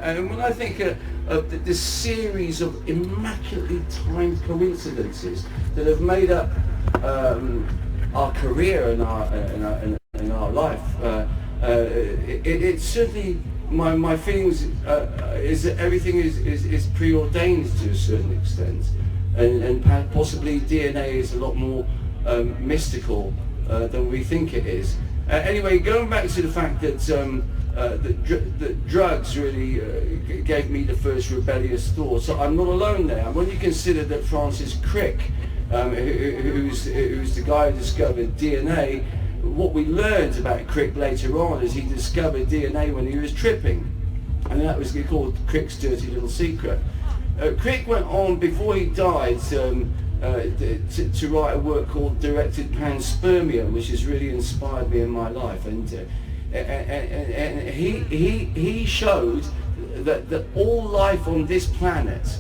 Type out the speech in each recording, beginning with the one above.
And when I think of the series of immaculately timed coincidences that have made up our career and our life, it's certainly my feelings is that everything is preordained to a certain extent, and possibly DNA is a lot more mystical than we think it is. Anyway, going back to the fact that that drugs really gave me the first rebellious thoughts. So I'm not alone there. And when you consider that Francis Crick, who's the guy who discovered DNA, what we learned about Crick later on is he discovered DNA when he was tripping, and that was called Crick's dirty little secret. Crick went on before he died to write a work called Directed Panspermia, which has really inspired me in my life, and he showed that all life on this planet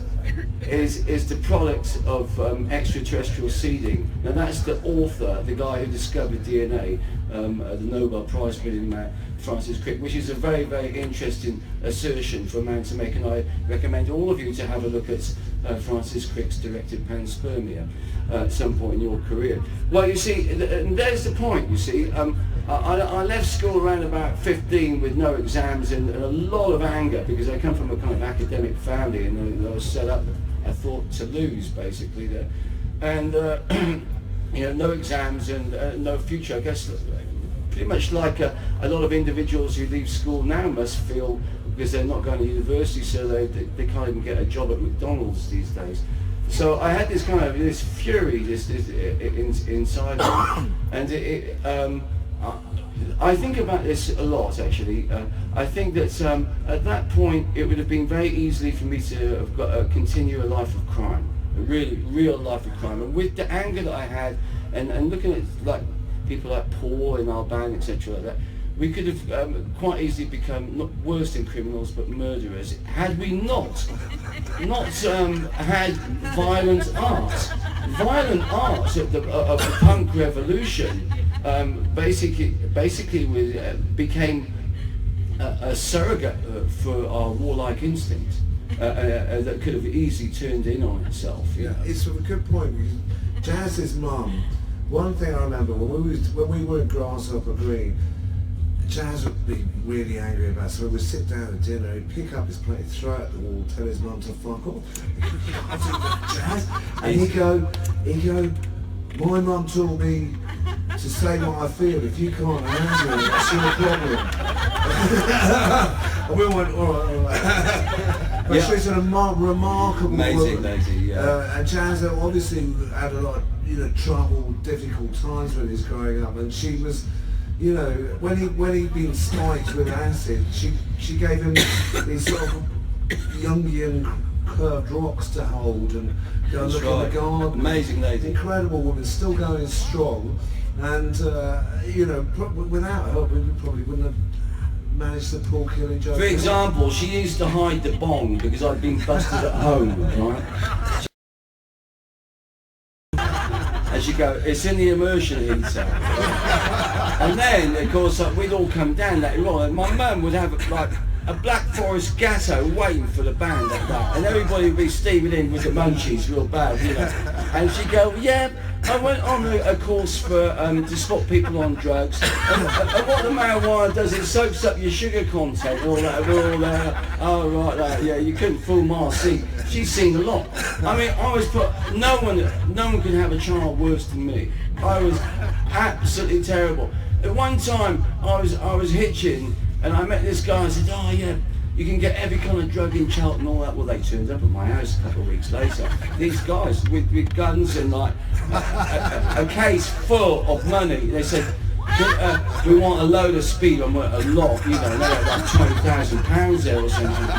is the product of extraterrestrial seeding. Now that's the author, the guy who discovered DNA, the Nobel Prize winning man, Francis Crick, which is a very, very interesting assertion for a man to make, and I recommend all of you to have a look at Francis Crick's Directed Panspermia at some point in your career. Well, you see, and there's the point, you see. I left school around about 15 with no exams and a lot of anger, because I come from a kind of academic family, and I was set up, I thought, to lose basically there, and you know, no exams and no future. I guess pretty much like a lot of individuals who leave school now must feel, because they're not going to university, so they can't even get a job at McDonald's these days. So I had this kind of fury inside me, and I think about this a lot, actually. I think that at that point it would have been very easily for me to have continue a life of crime, a really real life of crime. And with the anger that I had, and looking at like people like Paul in our band, etc., like that, we could have quite easily become not worse than criminals but murderers, had we not had violent art. Violent art of the punk revolution basically became a surrogate for our warlike instinct that could have easily turned in on itself. Yeah, it's a good point. Jazz's mum, one thing I remember when we were in Grasshopper Green, Jazz would be really angry about it, so we'd sit down at dinner, he'd pick up his plate, throw it at the wall, tell his mum to fuck off. Jazz, and he'd go, my mum taught me to say what I feel. If you can't handle it, that's your problem. And we went, all right. But she's a remarkable amazing woman. Lady, yeah. And Jazz obviously had a lot of, trouble, difficult times when he was growing up, and she was, when he'd been spiked with acid, she gave him these sort of Jungian curved rocks to hold and go look in the garden. Amazing lady. Incredible woman, still going strong, and without her we probably wouldn't have managed to pull Killing Joke. For example, she used to hide the bong because I'd been busted at home, right? And she'd go, it's in the immersion heater. And then, of course, we'd all come down later on, and my mum would have like a Black Forest Gatto waiting for the band like that, and everybody would be steaming in with the munchies real bad, And she'd go, yeah, I went on a course for to spot people on drugs, and what the marijuana does, it soaks up your sugar content and all that. We're all there, oh right, that, yeah, you couldn't fool Marcy. She's seen a lot. I mean, I was put, no one can have a child worse than me. I was absolutely terrible. At one time, I was hitching, and I met this guy and said, oh yeah, you can get every kind of drug in Cheltenham and all that. Well, they turned up at my house a couple of weeks later. These guys with guns and like a case full of money. They said, we want a load of speed. I went, a lot, they had like £20,000 there or something.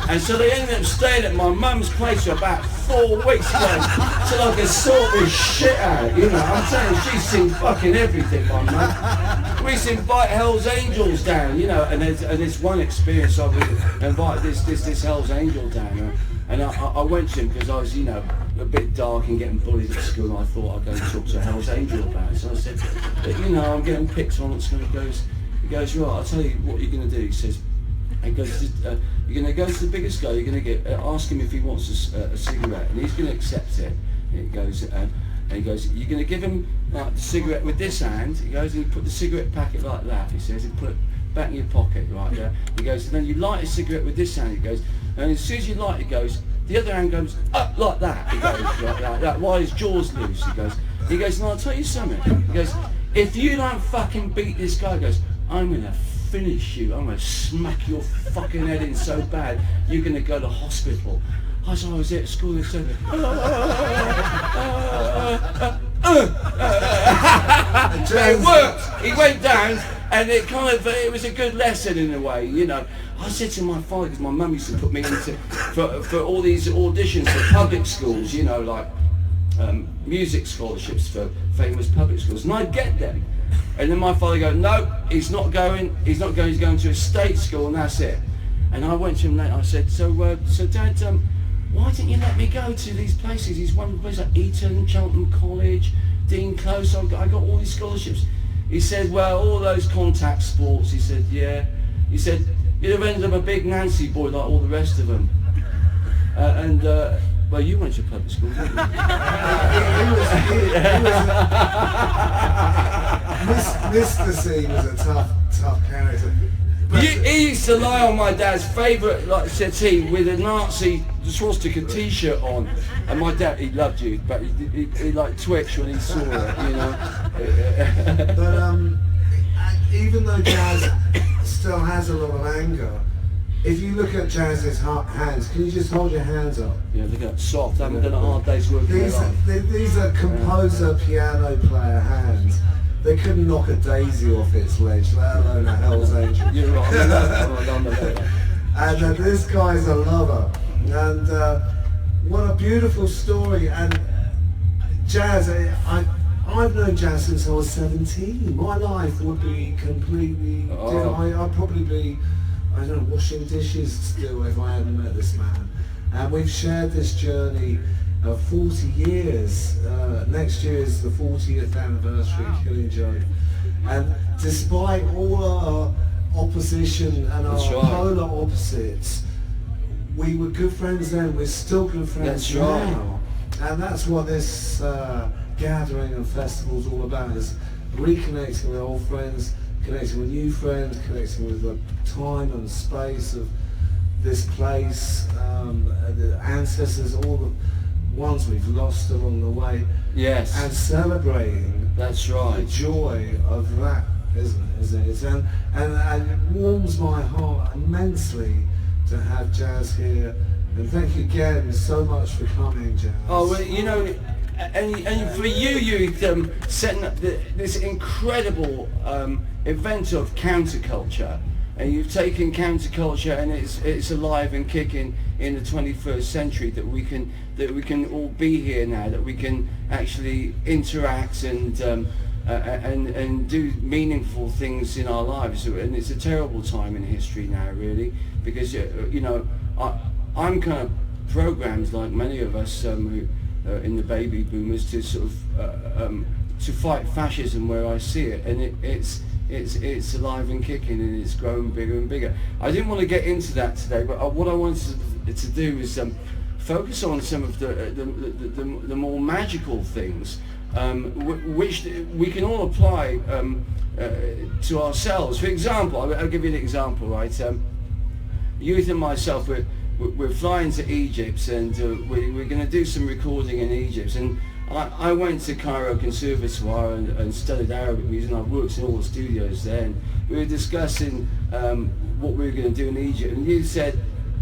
And so they ended up staying at my mum's place for about 4 weeks, till I could sort this shit out, I'm saying, she's seen fucking everything, my mum. We used to invite Hell's Angels down, and there's one experience I would invite this Hell's Angel down, and I went to him because I was, a bit dark and getting bullied at school, and I thought I'd go and talk to Hell's Angel about it. So I said, I'm getting picked on at school. He goes, right, I'll tell you what you're going to do. He says, You're going to go to the biggest guy. You're going to ask him if he wants a cigarette, and he's going to accept it. And he goes, you're going to give him like the cigarette with this hand. He goes, and you put the cigarette packet like that. He says, and put it back in your pocket, right there. He goes, and then you light a cigarette with this hand. He goes, and as soon as you light it, goes, the other hand goes up like that. He goes, like that, while his jaw's loose. He goes, and I'll tell you something. He goes, if you don't fucking beat this guy, he goes, I'm going to finish you. I'm going to smack your fucking head in so bad, you're going to go to hospital. I was at school and said, it worked. He went down, and it was a good lesson in a way, you know. I said to my father, because my mum used to put me into for all these auditions for public schools, you know, like music scholarships for famous public schools, and I'd get them. And then my father would go, no, he's not going, he's going to a state school, and that's it. And I went to him later, I said, so Dad, why didn't you let me go to these places, these wonderful places like Eton, Cheltenham College, Dean Close, I got all these scholarships. He said, well, all those contact sports, he said, yeah. He said, you'd have ended up a big Nancy boy like all the rest of them. Well, you went to public school, didn't you? Mysticism was a tough character. He used to lie on my dad's favourite settee with a Nazi swastika T-shirt on, and my dad, he loved you, but he like twitched when he saw it, you know. But even though Jaz still has a lot of anger, if you look at Jaz's hands, can you just hold your hands up? Yeah, look at that, soft. I haven't done a hard day's work. These are composer, piano player hands. They couldn't knock a daisy off its ledge, let alone a Hell's Angel. You're right. And this guy's a lover. And what a beautiful story. And Jaz, I've known Jaz since I was 17. My life would be completely different. I'd probably be, I don't know, washing dishes still if I hadn't met this man. And we've shared this journey of 40 years. Next year is the 40th anniversary of Killing Joke. And despite all our opposition and our polar opposites, we were good friends then, we're still good friends now. And that's what this gathering and festival is all about, is reconnecting with old friends, connecting with new friends, connecting with the time and space of this place, the ancestors, all the ones we've lost along the way. Yes. And celebrating the joy of that, isn't it? And it warms my heart immensely to have Jaz here. And thank you again so much for coming, Jaz. Oh, well, you know, and for you setting up this incredible event of counterculture, and you've taken counterculture and it's alive and kicking in the 21st century, that we can all be here now, that we can actually interact and do meaningful things in our lives. And it's a terrible time in history now, really, because you know, I'm kind of programmed, like many of us who in the baby boomers, to sort of to fight fascism where I see it, and it's alive and kicking, and it's growing bigger and bigger. I didn't want to get into that today, but what I wanted to do is focus on some of the more magical things, which we can all apply to ourselves. For example, I'll give you an example, right? Youth and myself, we're flying to Egypt, and we're going to do some recording in Egypt. And I went to Cairo Conservatoire and studied Arabic music, and I've worked in all the studios there. And we were discussing what we were going to do in Egypt. And you said,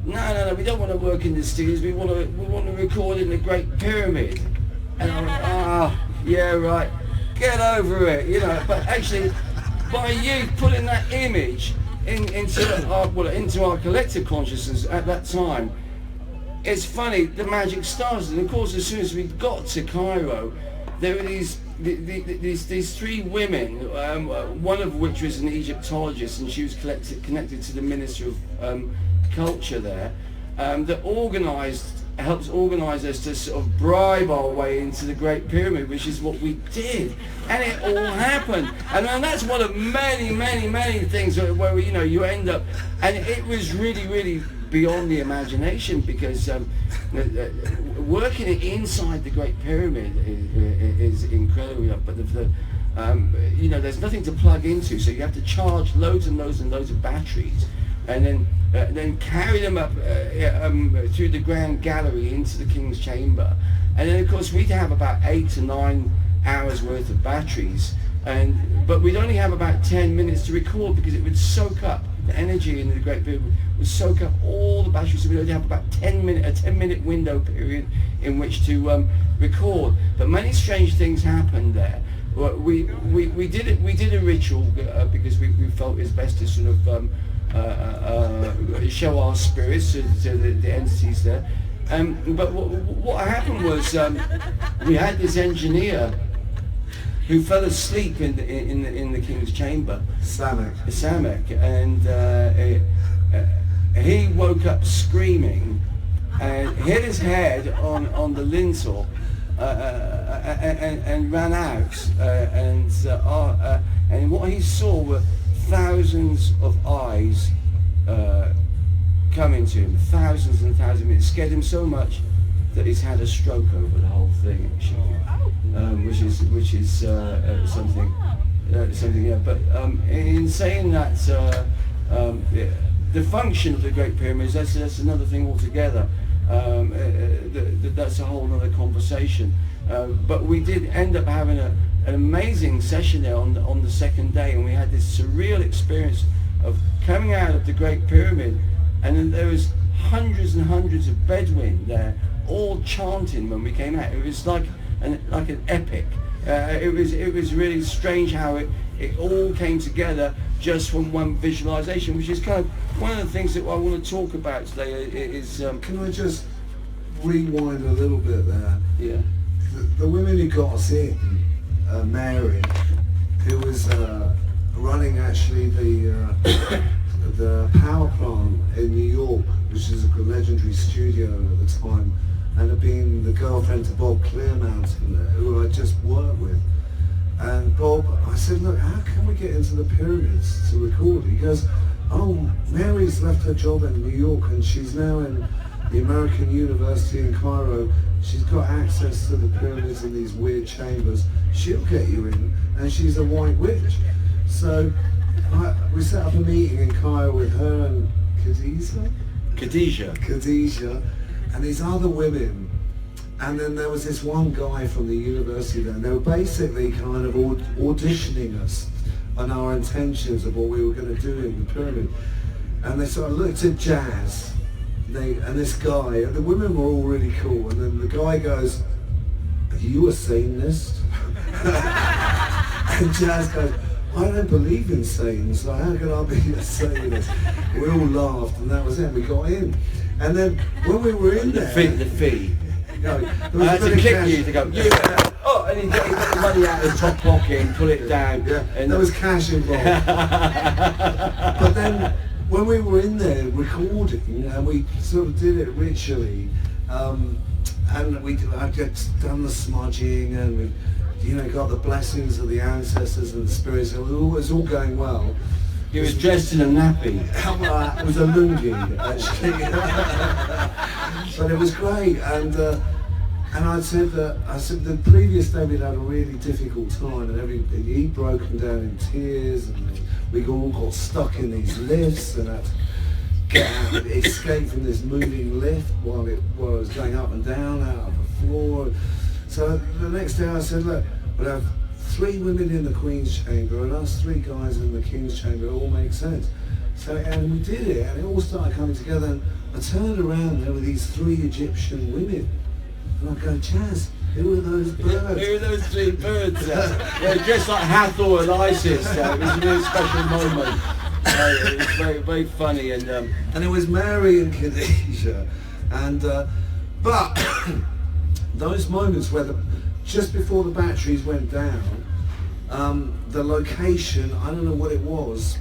no, we don't want to work in the studios. We want to record in the Great Pyramid. And I went, yeah, right. Get over it, you know. But actually, by you putting that image into our collective consciousness at that time, it's funny, the magic started. And of course, as soon as we got to Cairo, there were these three women, one of which was an Egyptologist, and she was connected to the Minister of Culture there, that helped organise us to sort of bribe our way into the Great Pyramid, which is what we did, and it all happened. And that's one of many things where you know, you end up, and it was really beyond the imagination, because working inside the Great Pyramid is incredible. But you know, there's nothing to plug into, so you have to charge loads and loads and loads of batteries, and then carry them up through the Grand Gallery into the King's Chamber. And then of course we'd have about 8 to 9 hours worth of batteries, but we'd only have about 10 minutes to record, because it would soak up the energy in the Great Pyramid, would soak up all the batteries. So we'd only have about a 10-minute window period in which to record. But many strange things happened there. We did a ritual because we felt it's best to sort of show our spirits to the entities there. But what happened was we had this engineer who fell asleep in the King's Chamber, Samek, and he woke up screaming and hit his head on the lintel and ran out, and what he saw were thousands of eyes coming to him, thousands and thousands. It scared him so much that he's had a stroke over the whole thing, actually, which is something. Yeah. But in saying that, the function of the Great Pyramids, that's another thing altogether. That's a whole other conversation. But we did end up having an amazing session there on the second day, and we had this surreal experience of coming out of the Great Pyramid, and then there was hundreds and hundreds of Bedouin there, all chanting when we came out. It was like an epic. It was really strange how it all came together just from one visualization, which is kind of one of the things that I want to talk about today. Is can I just rewind a little bit there? Yeah. The women who got us in, Mary, who was running actually the power plant in New York, which is a legendary studio at the time, and had been the girlfriend to Bob Clearmountain, who I just worked with. And Bob, I said, look, how can we get into the pyramids to record? He goes, oh, Mary's left her job in New York and she's now in the American University in Cairo. She's got access to the pyramids in these weird chambers. She'll get you in, and she's a white witch. So we set up a meeting in Cairo with her and Khadija, and these other women. And then there was this one guy from the university there, and they were basically kind of auditioning us on our intentions of what we were going to do in the pyramid. And they sort of looked at Jaz, and this guy, and the women were all really cool, and then the guy goes, are you a Satanist? And Jaz goes, I don't believe in Satan, so how can I be a Satanist? We all laughed, and that was it, we got in. And then when we were in there... The fee. No, I had to kick you to go, yeah. Oh, and he got the money out of his top pocket and pull it down. Yeah, and there was cash involved. But then, when we were in there recording, and we sort of did it ritually, and I'd done the smudging, and we, got the blessings of the ancestors and the spirits. It was all going well. He was dressed in a nappy. It was a lungi, actually. But it was great, and I said the previous day we'd had a really difficult time, and he'd broken down in tears, and we all got stuck in these lifts, and had to get out, escape from this moving lift while it was going up and down out of the floor. So the next day I said, look, we'll have 3 women in the Queen's Chamber and us 3 guys in the King's Chamber. It all makes sense. So, and we did it, and it all started coming together, and I turned around, and there were these 3 Egyptian women, and I go, Jaz, who are those birds? Who are those 3 birds? They're dressed like Hathor and Isis. It was a really special moment. It was very, very funny, and it was Mary and Khadija, and but those moments where just before the batteries went down, the location, I don't know what it was,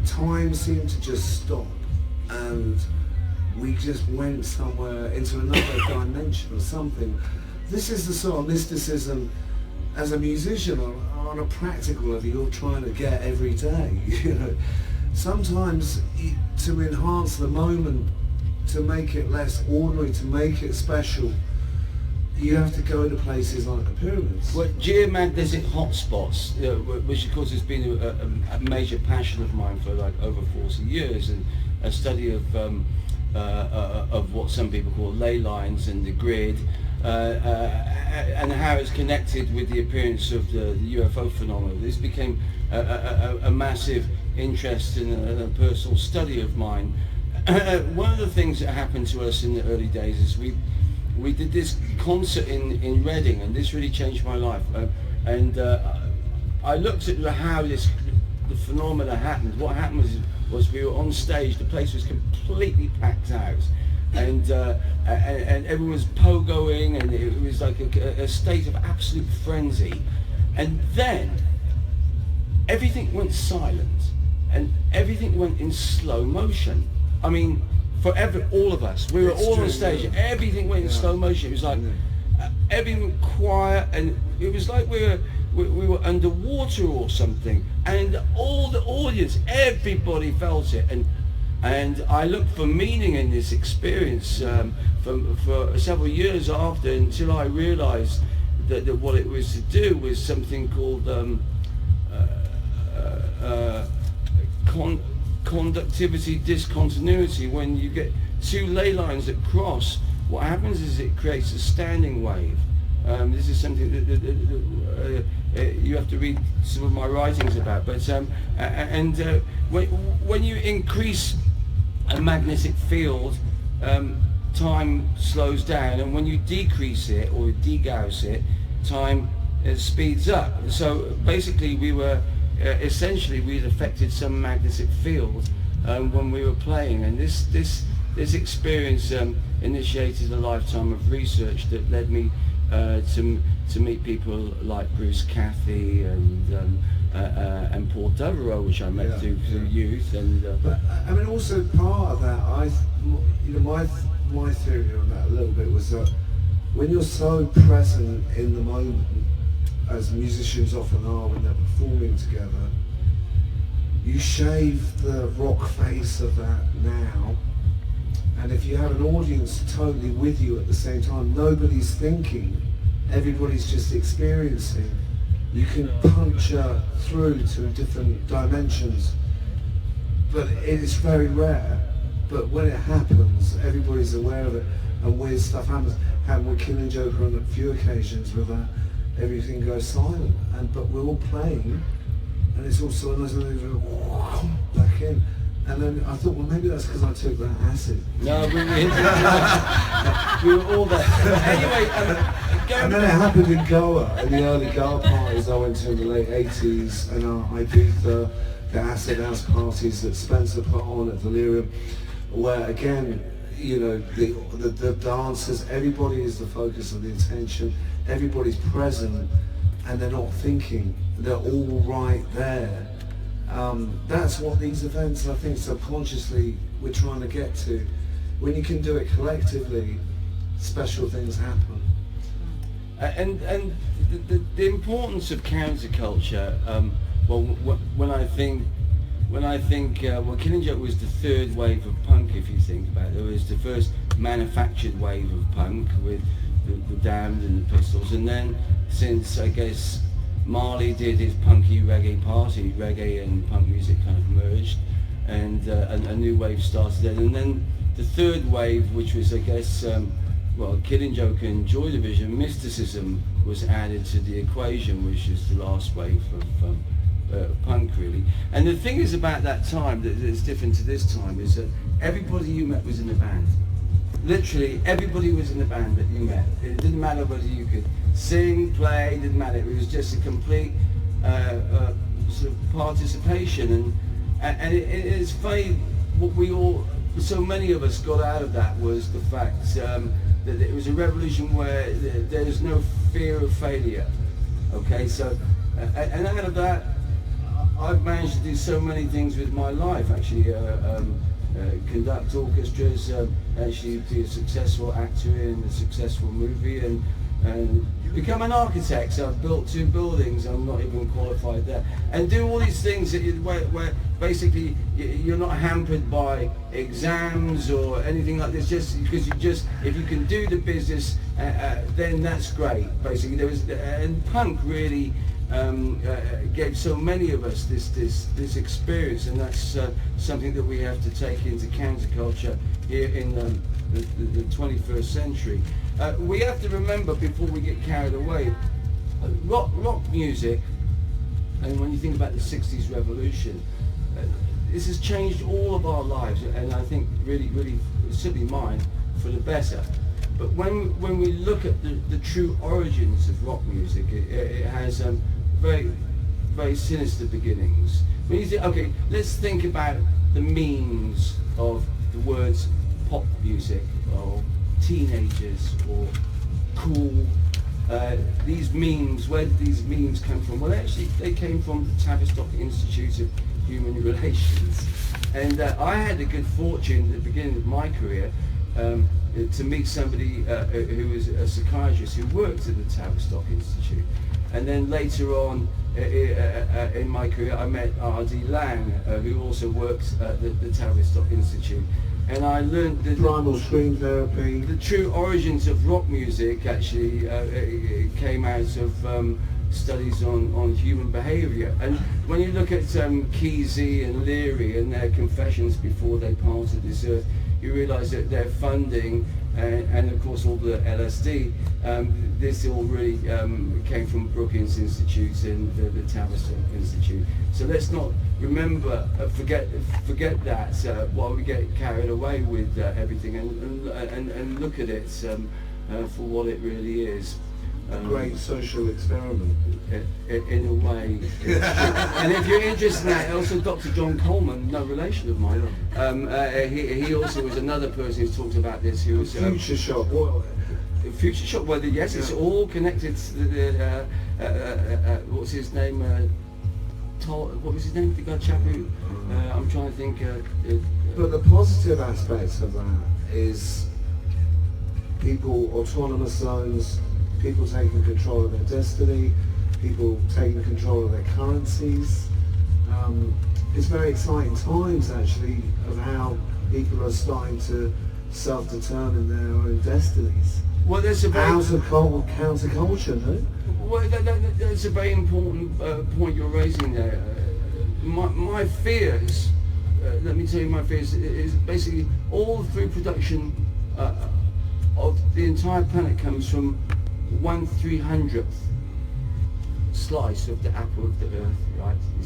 time seemed to just stop, and we just went somewhere into another dimension or something. This is the sort of mysticism as a musician on a practical level you're trying to get every day. Sometimes to enhance the moment to make it less ordinary, to make it special, you have to go to places like the pyramids. Well, geomagnetic hotspots, which of course has been a major passion of mine for like over 40 years, and a study of what some people call ley lines and the grid, and how it's connected with the appearance of the UFO phenomenon. This became a massive interest and a personal study of mine. One of the things that happened to us in the early days is we did this concert in Reading, and this really changed my life. I looked at how the phenomena happened. What happened was we were on stage, the place was completely packed out, and everyone was pogoing, and it was like a state of absolute frenzy. And then everything went silent, and everything went in slow motion. I mean, forever, all of us, we were all on stage, everything went in slow motion. It was like everything quiet, and it was like we were underwater or something, and all the audience, everybody felt it, and I looked for meaning in this experience for several years after, until I realized that what it was to do was something called conductivity discontinuity. When you get two ley lines that cross, what happens is it creates a standing wave. This is something that you have to read some of my writings about. But when you increase a magnetic field, time slows down, and when you decrease it or degauss it, time speeds up. So basically, essentially we'd affected some magnetic field when we were playing, and this experience initiated a lifetime of research that led me to meet people like Bruce Cathy and Paul Devereaux, which I met through youth. But I mean, also part of that, my theory on that a little bit was that when you're so present in the moment, as musicians often are when they're performing together, you shave the rock face of that now, and if you have an audience totally with you at the same time, nobody's thinking, everybody's just experiencing, you can puncture through to different dimensions. But it is very rare, but when it happens, everybody's aware of it, and weird stuff happens. Happened with Killing Joker on a few occasions with that. Everything goes silent, but we're all playing, and it's also nice and then back in. And then I thought, well, maybe that's because I took that acid. No, we were all there. Anyway, and then it happened in Goa, in the early Goa parties I went to in the late 80s, and Ibiza, the acid house parties that Spencer put on at Delirium, where again, you know, the dancers, everybody is the focus of the attention, everybody's present, and they're not thinking, they're all right there. That's what these events, I think, subconsciously we're trying to get to. When you can do it collectively, special things happen. And the importance of counterculture. When I think, Killing Joke was the third wave of punk. If you think about it, there was the first manufactured wave of punk with the Damned and the Pistols, and then since I guess Marley did his punky reggae party, reggae and punk music kind of merged, and a new wave started then. And then the third wave, which was I guess Killing Joke and Joy Division, Mysticism was added to the equation, which is the last wave of punk really. And the thing is about that time that is different to this time is that everybody you met was in a band. Literally everybody was in the band that you met. It didn't matter whether you could sing, play, it didn't matter. It was just a complete sort of participation, and it's funny what so many of us got out of that was the fact that it was a revolution where there's no fear of failure. Okay, so and out of that I've managed to do so many things with my life, actually. Conduct orchestras, actually be a successful actor in a successful movie, and and become an architect. So I've built 2 buildings. I'm not even qualified there, and do all these things that where basically you're not hampered by exams or anything like this. Just because if you can do the business, then that's great. Basically, and punk really gave so many of us this experience, and that's something that we have to take into counterculture here in the 21st century. We have to remember, before we get carried away, rock music, and when you think about the 60s revolution, this has changed all of our lives, and I think really certainly mine, for the better. But when we look at the true origins of rock music, it has very sinister beginnings. When you think, okay, let's think about the memes of the words pop music, or teenagers, or cool. These memes, where did these memes come from? Well, actually, they came from the Tavistock Institute of Human Relations. And I had the good fortune at the beginning of my career to meet somebody who was a psychiatrist who worked at the Tavistock Institute. And then later on in my career, I met R.D. Lang, who also worked at the Tavistock Institute. And I learned the primal scream therapy. The true origins of rock music actually came out of studies on human behaviour. And when you look at Kesey and Leary and their confessions before they parted this earth, you realise that their funding and of course all the LSD, this all really came from Brookings Institute and the Tavistock Institute. So let's not forget that while we get carried away with everything, and look at it for what it really is. A great social experiment. In a way. And if you're interested in that, also Dr. John Coleman, no relation of mine, he also was another person who talked about this, who was Future Shock. Future Shock, well, yes, it's all connected to the, what's his name, what was his name, the guy chap who, I'm trying to think. But the positive aspects of that is people, autonomous zones, people taking control of their destiny, people taking control of their currencies. It's very exciting times, actually, of how people are starting to self-determine their own destinies. Well, there's a very counterculture, no? Well, that's a very important point you're raising there. My fears, let me tell you my fears, is basically all the food production of the entire planet comes from 1/300th slice of the apple of the earth, right? You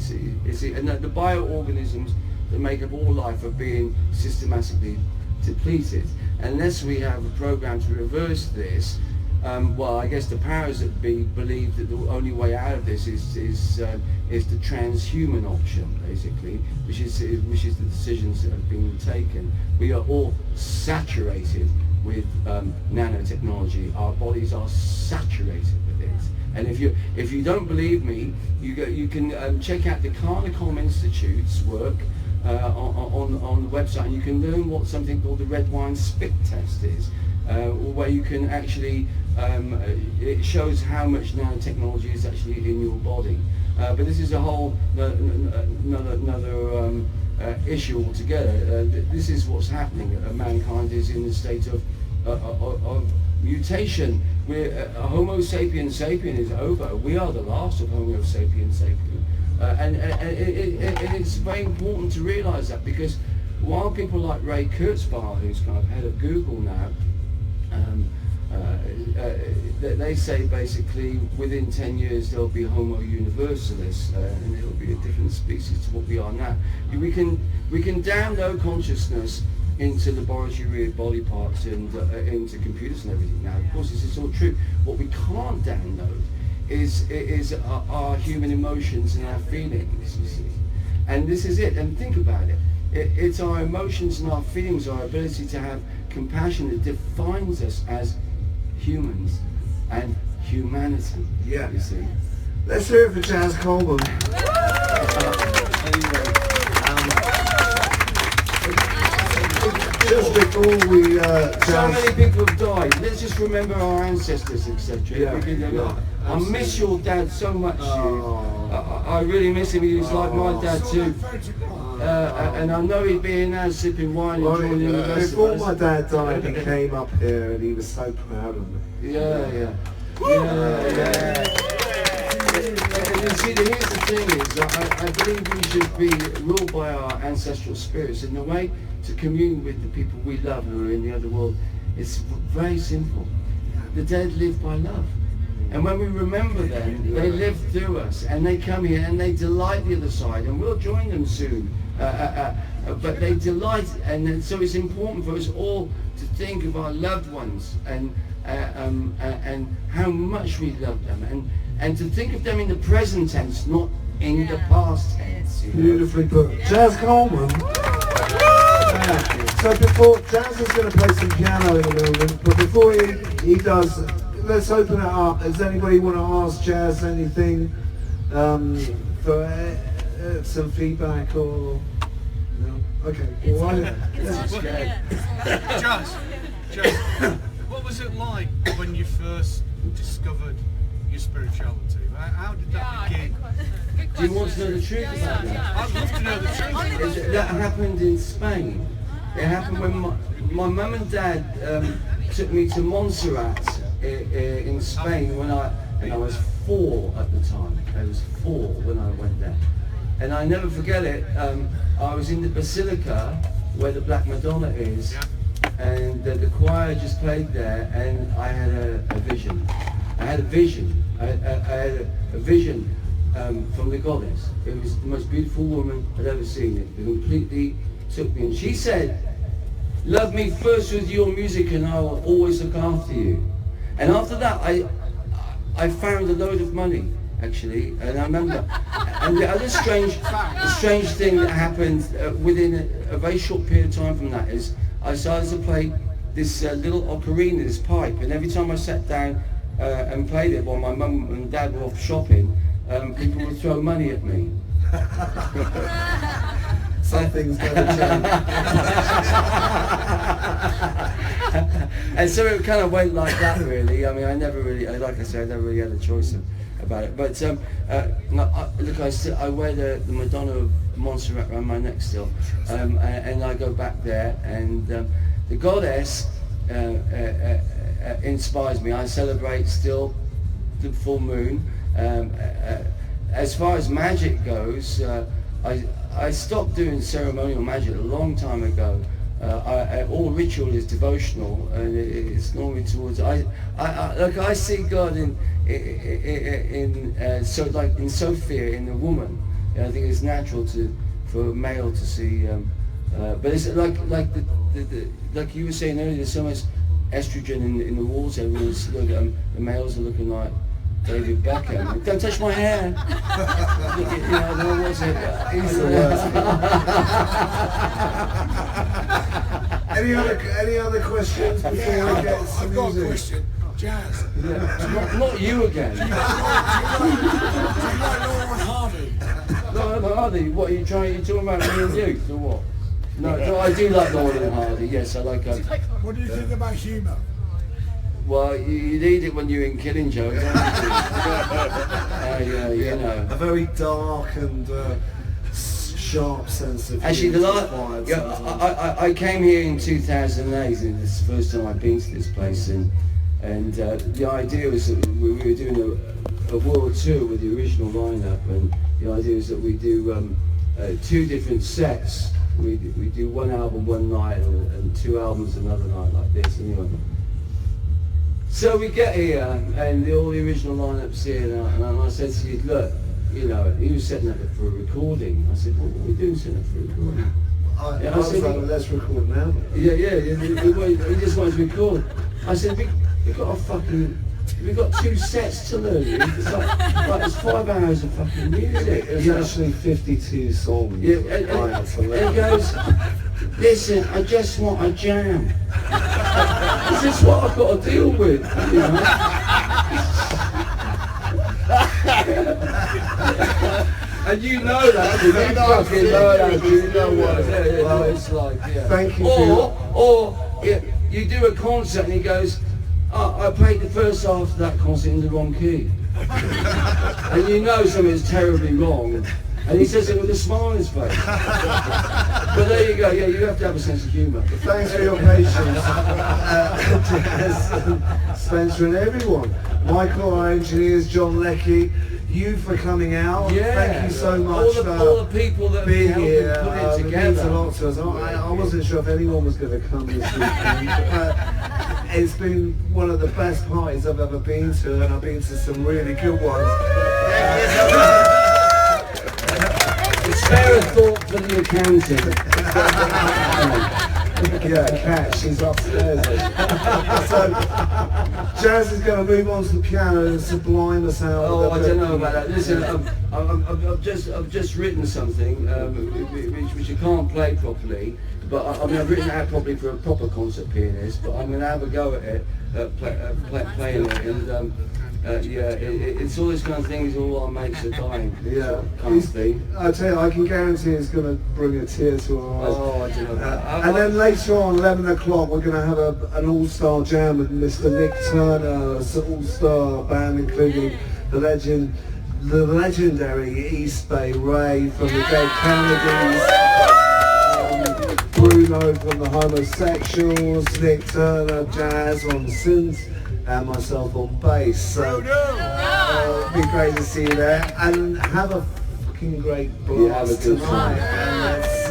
see, and the bioorganisms that make up all life are being systematically depleted. Unless we have a program to reverse this, well, I guess the powers that be believe that the only way out of this is the transhuman option, basically, which is the decisions that have been taken. We are all saturated with nanotechnology. Our bodies are saturated with it. And if you don't believe me, you can check out the Carnicom Institute's work on the website, and you can learn what something called the red wine spit test is, where you can actually it shows how much nanotechnology is actually in your body. But this is a whole another issue altogether. This is what's happening. Mankind is in a state of mutation. Homo sapiens sapien is over. We are the last of Homo sapiens sapien. And it's very important to realise that, because while people like Ray Kurzweil, who's kind of head of Google now, they say basically within 10 years there'll be Homo universalis, and it'll be a different species to what we are now. We can download consciousness into laboratory body parts and into computers and everything now. Of course, this is all true. What we can't download is our human emotions and our feelings, you see. And this is it. And think about it. It's our emotions and our feelings, our ability to have compassion, that defines us as humans and humanity. Yeah. You see. Let's hear it for Jaz Coleman. Anyway. just before we so many people have died. Let's just remember our ancestors, etc. I miss your dad so much. I really miss him. He was like my dad too. And I know he'd be in there sipping wine and enjoying the rest before of us. my dad died, he came up here and he was so proud of me. Yeah. And you see, here's the thing is, I believe we should be ruled by our ancestral spirits. And the way to commune with the people we love who are in the other world is very simple. The dead live by love. And when we remember them, they live through us, and they come here and they delight the other side, and we'll join them soon. But they delight, and so it's important for us all to think of our loved ones and how much we love them, and to think of them in the present tense, not in the past tense. You know? Beautifully put. Jaz Coleman. So before, Jaz is going to play some piano in the building, but before he does, let's open it up. Does anybody want to ask Jaz anything for some feedback or no? Okay. Jaz, what was it like when you first discovered your spirituality? How did that begin? Do you want to know the truth about that? I'd love to know the truth. That happened in Spain. It happened when my mum and dad took me to Montserrat in Spain when I was 4 at the time. I was 4 when I went there. And I never forget it. I was in the Basilica where the Black Madonna is, and the choir just played there, and I had a vision. I had a vision. I had a vision from the goddess. It was the most beautiful woman I'd ever seen. It completely took me, and she said, "Love me first with your music, and I will always look after you." And after that, I found a load of money, actually, and I remember. And the other strange thing that happened within a very short period of time from that is I started to play this little ocarina, this pipe, and every time I sat down and played it while my mum and dad were off shopping, people would throw money at me. Something's going to change. And so it kind of went like that, really. I mean, I never really, like I said, I never really had a choice about it. But look, I wear the Madonna of Montserrat around my neck still, and I go back there, and the goddess inspires me. I celebrate still the full moon. As far as magic goes, I stopped doing ceremonial magic a long time ago. All ritual is devotional, and it's normally towards. I see God in Sophia, in the woman. I think it's natural for a male to see, but it's like you were saying earlier. There's so much estrogen in the walls. Everyone's the males are looking like David Beckham. Don't touch my hair. There was it. He's the worst. Any other questions before we get some I've got a music? question. Jaz. Yeah. Not you again. Do you like Laura and Hardy? No, Hardy. What are you trying? You talking about me and Youth or what? No, I do like Laura and Hardy. Yes, I like her. What do you think about humour? Well, you need it when you're in Killing Joke, don't you? You know. A very dark and sharp sense of Actually, humour. I came here in 2008, and this is the first time I've been to this place, and the idea was that we were doing a world tour with the original lineup, and the idea is that we do 2 different sets. We do 1 album one night, and 2 albums another night, like this. Anyway. So we get here, and all the original lineup's here, and I said to you, look, he was setting up for a recording. I said, what are we doing setting up for a recording? I said, let's record now. Yeah, he just wanted to record. I said, we've got 2 sets to learn. It's like it's 5 hours of fucking music. There's actually 52 songs. Yeah, and he goes, listen, I just want a jam. This is what I've got to deal with, And you know that, you fucking know that, you know what it's like, yeah. Thank you. Or you do a concert and he goes, oh, I played the first half of that concert in the wrong key. And you know something's terribly wrong. And he says it with a smile on his face. But there you go, yeah, you have to have a sense of humour. Thanks for your patience, Jaz, and Spencer and everyone. Michael, our engineers, John Leckie, you for coming out. Yeah. Thank you so much all the people that have being helped here. put it It together. means a lot to us. I wasn't sure if anyone was going to come this weekend. It's been one of the best parties I've ever been to, and I've been to some really good ones. Spare a thought for the accountant. Yeah, Kat, she's upstairs. So, Jaz is going to move on to the piano and sublime us out. Oh, I don't know about that. Listen, I've just written something which I can't play properly, but I've written it out properly for a proper concert pianist. But I'm going to have a go at it, playing it, and it's all this kind of things. All our mates are dying. Yeah, kind of thing. I tell you, I can guarantee it's going to bring a tear to our eyes. Oh, I don't know. And then later on, 11 o'clock, we're going to have an all-star jam with Mr. Nick Turner, an all-star band including the legendary East Bay Ray from the Dead Kennedys, Bruno from the Homosexuals, Nick Turner, Jaz on synth, and myself on bass. So it'll be great to see you there, and have a fucking great blast tonight. And let's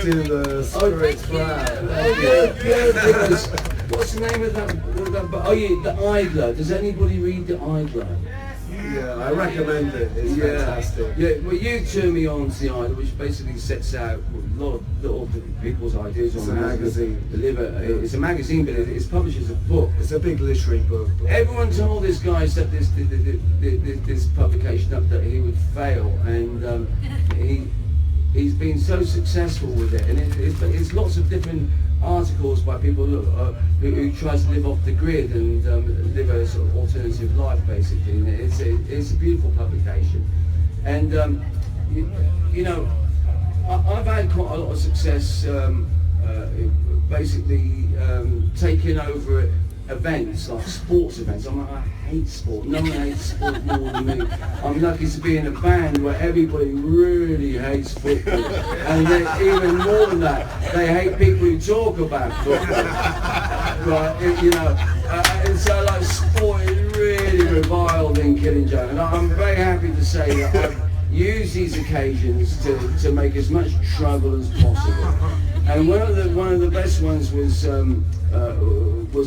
do the Spirits Round. What's the name of that? Oh yeah, the Idler. Does anybody read the Idler? Yeah, I recommend it. It's fantastic. Yeah, well, you turned me on to the Idler, which basically sets out a lot of people's ideas on a magazine. It's a magazine, but it published as a book. It's a big literary book. Everyone told this guy set this publication up that he would fail, and he's been so successful with it, and it's lots of different articles by people who tries to live off the grid and live a sort of alternative life, basically. And it's a beautiful publication, and you know, I've had quite a lot of success basically taking over events like sports events. I hate sport. No one hates sport more than me. I'm lucky to be in a band where everybody really hates football, and even more than that, they hate people who talk about football. Right? You know, and so like sport is really reviled in Kilimanjaro, and I'm very happy to say that I've used these occasions to make as much trouble as possible. And one of the best ones was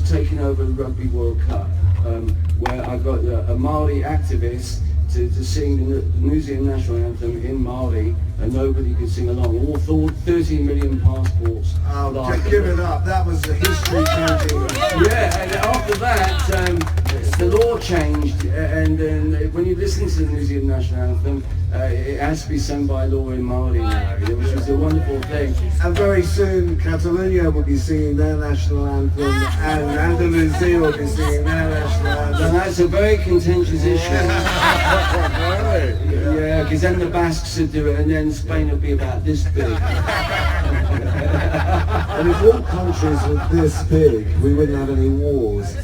taking over the Rugby World Cup, where I got a Mali activist to sing the New Zealand national anthem in Mali, and nobody could sing along. All 13 million passports. Oh, give it up. That was a history changing. Yeah, and after that, the law changed, and when you listen to the New Zealand national anthem, it has to be sung by law in Mali now, which is a wonderful thing. And very soon, Catalonia will be singing their national anthem, and Andalusia will be singing their national anthem. And that's a very contentious issue. Yeah, because then the Basques would do it, and then Spain would be about this big. And if all countries were this big, we wouldn't have any wars.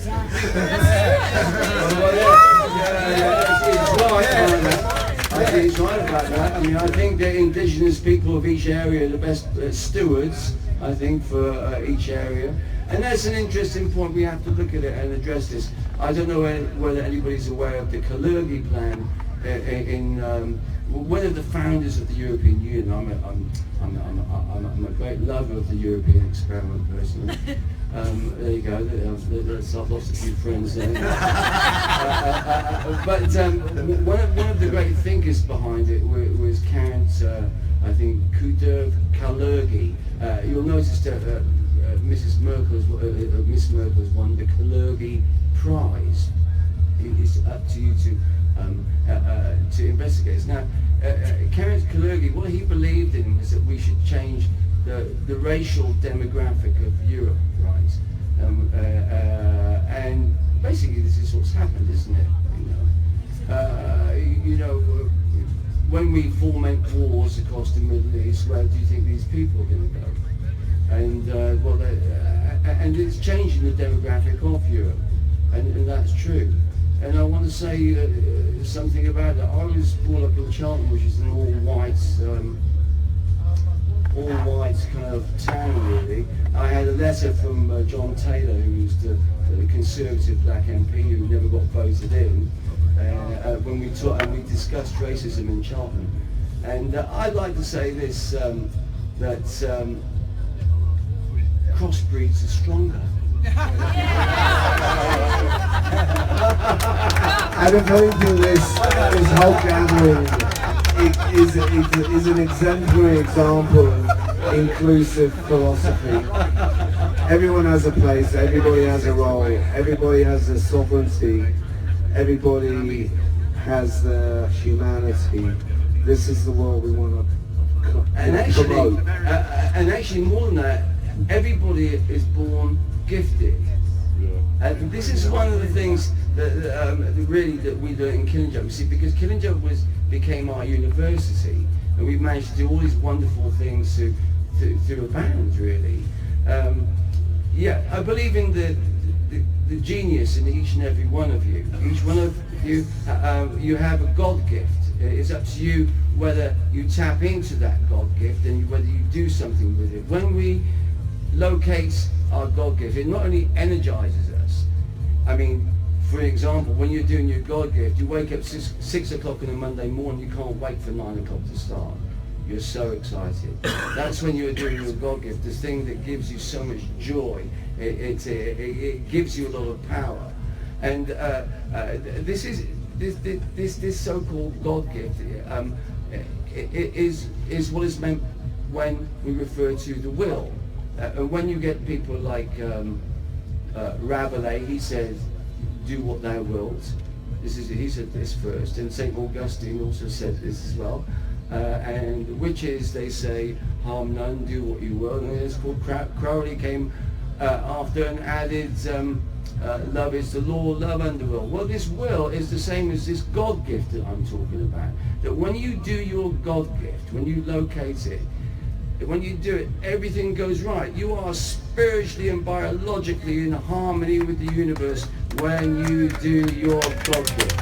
It's right about that. I mean, I think the indigenous people of each area are the best stewards, I think, for each area. And that's an interesting point. We have to look at it and address this. I don't know whether anybody's aware of the Kalergi plan in one of the founders of the European Union. I'm a great lover of the European experiment personally. There you go. I've lost a few friends there. But one of the great thinkers behind it was Count, I think, Kalergi. You'll notice that Miss Merkel has won the Kalergi Prize. It's up to you to investigate this. Now, Count Kalergi, what he believed in was that we should change the racial demographic of Europe, right? And basically, this is what's happened, isn't it? when we foment wars across the Middle East, where do you think these people are going to go? And and it's changing the demographic of Europe, and that's true. And I want to say something about that. I was brought up in Charlton, which is an all-white kind of town, really. I had a letter from John Taylor, who was the Conservative black MP who never got voted in, when we discussed racism in Charlton. And I'd like to say this, that crossbreeds are stronger. And if anything, this whole gathering is an exemplary example of inclusive philosophy. Everyone has a place, everybody has a role, everybody has a sovereignty, everybody has their humanity. This is the world we want to promote. And actually, more than that, everybody is born gifted. And this is one of the things that really that we learn in Killington. You see, because Killington became our university, and we've managed to do all these wonderful things through a band, really. Yeah, I believe in the genius in each and every one of you. Each one of you, you have a God gift. It's up to you whether you tap into that God gift and whether you do something with it. When we locate our God gift, it not only energizes us. I mean, for example, when you're doing your God gift, you wake up 6 o'clock on a Monday morning, you can't wait for 9 o'clock to start. You're so excited. That's when you're doing your God gift, this thing that gives you so much joy. It gives you a lot of power. And this so-called God gift is what is meant when we refer to the will. When you get people like Rabelais, he says, "Do what thou wilt." He said this first, and St. Augustine also said this as well. And witches, they say, "Harm none, do what you will." And it's called Crowley came after and added, "Love is the law, love and the will." Well, this will is the same as this God gift that I'm talking about. That when you do your God gift, when you locate it, when you do it, everything goes right. You are spiritually and biologically in harmony with the universe when you do your God gift.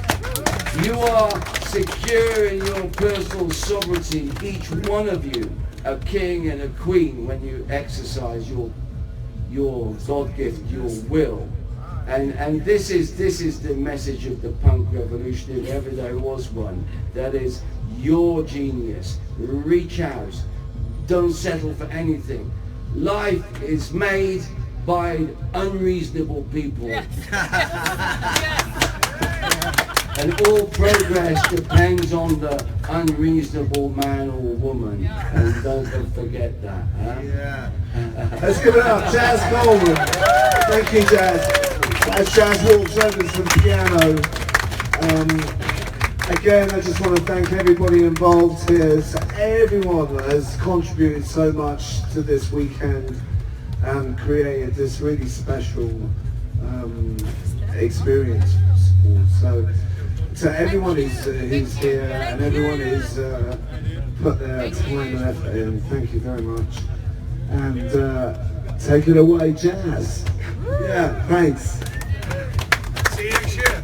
You are secure in your personal sovereignty, each one of you, a king and a queen, when you exercise your God gift, your will. And this is the message of the punk revolution, if ever there was one. That is your genius. Reach out. Don't settle for anything. Life is made by unreasonable people. Yes. And all progress depends on the unreasonable man or woman. Yeah. And don't forget that. Huh? Yeah. Let's give it up. Jaz Coleman. Thank you, Jaz. As Jaz walks over to the piano. Again, I just want to thank everybody involved here. So everyone has contributed so much to this weekend and created this really special experience. So everyone who's here and everyone who's put their time and effort in, thank you very much. And take it away, Jaz. Yeah, thanks. See you next year.